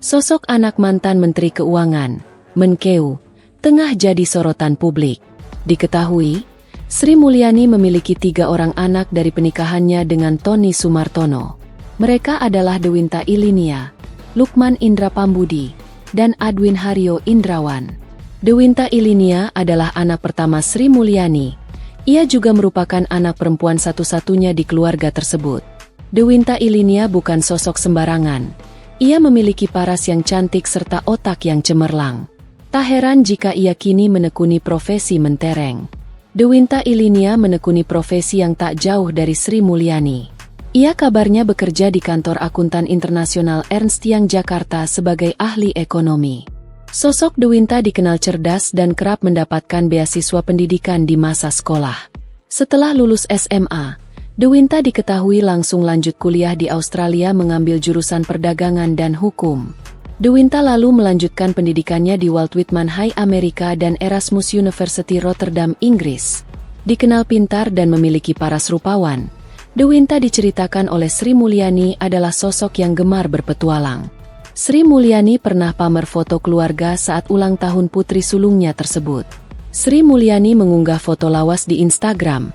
Sosok anak mantan Menteri Keuangan, Menkeu, tengah jadi sorotan publik. Diketahui, Sri Mulyani memiliki 3 orang anak dari pernikahannya dengan Tony Sumartono. Mereka adalah Dewinta Ilinia, Lukman Indra Pambudi, dan Adwin Haryo Indrawan. Dewinta Ilinia adalah anak pertama Sri Mulyani. Ia juga merupakan anak perempuan satu-satunya di keluarga tersebut. Dewinta Ilinia bukan sosok sembarangan. Ia memiliki paras yang cantik serta otak yang cemerlang. Tak heran jika ia kini menekuni profesi mentereng. Dewinta Ilinia menekuni profesi yang tak jauh dari Sri Mulyani. Ia kabarnya bekerja di kantor akuntan internasional Ernst Young Jakarta sebagai ahli ekonomi. Sosok Dewinta dikenal cerdas dan kerap mendapatkan beasiswa pendidikan di masa sekolah. Setelah lulus SMA, Dewinta diketahui langsung lanjut kuliah di Australia mengambil jurusan perdagangan dan hukum. Dewinta lalu melanjutkan pendidikannya di Walt Whitman High Amerika dan Erasmus University Rotterdam, Inggris. Dikenal pintar dan memiliki paras rupawan, Dewinta diceritakan oleh Sri Mulyani adalah sosok yang gemar berpetualang. Sri Mulyani pernah pamer foto keluarga saat ulang tahun putri sulungnya tersebut. Sri Mulyani mengunggah foto lawas di Instagram,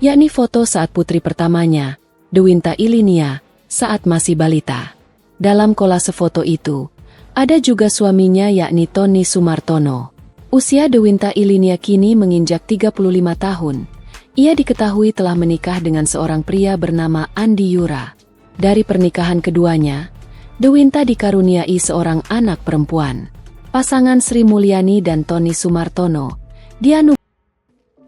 yakni foto saat putri pertamanya, Dewinta Ilinia, saat masih balita. Dalam kolase foto itu, ada juga suaminya yakni Tony Sumartono. Usia Dewinta Ilinia kini menginjak 35 tahun. Ia diketahui telah menikah dengan seorang pria bernama Andi Yura. Dari pernikahan keduanya, Dewinta dikaruniai seorang anak perempuan. Pasangan Sri Mulyani dan Tony Sumartono dianugerahi.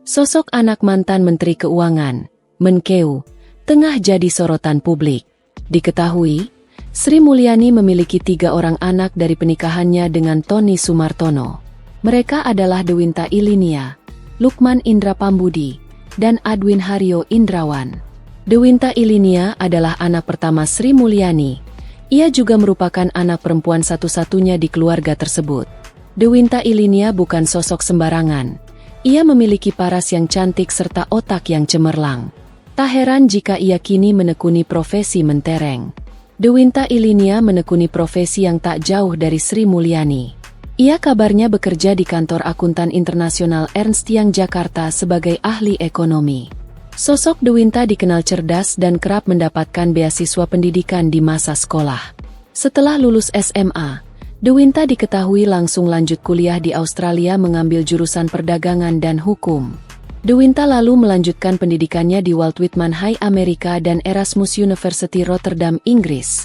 Sosok anak mantan Menteri Keuangan, Menkeu, tengah jadi sorotan publik. Diketahui, Sri Mulyani memiliki 3 orang anak dari pernikahannya dengan Tony Sumartono. Mereka adalah Dewinta Ilinia, Lukman Indra Pambudi, dan Adwin Haryo Indrawan. Dewinta Ilinia adalah anak pertama Sri Mulyani. Ia juga merupakan anak perempuan satu-satunya di keluarga tersebut. Dewinta Ilinia bukan sosok sembarangan. Ia memiliki paras yang cantik serta otak yang cemerlang. Tak heran jika ia kini menekuni profesi mentereng. Dewinta Ilinia menekuni profesi yang tak jauh dari Sri Mulyani. Ia kabarnya bekerja di kantor akuntan internasional Ernst Young Jakarta sebagai ahli ekonomi. Sosok Dewinta dikenal cerdas dan kerap mendapatkan beasiswa pendidikan di masa sekolah. Setelah lulus SMA, Dewinta diketahui langsung lanjut kuliah di Australia mengambil jurusan perdagangan dan hukum. Dewinta lalu melanjutkan pendidikannya di Walt Whitman High Amerika dan Erasmus University Rotterdam, Inggris.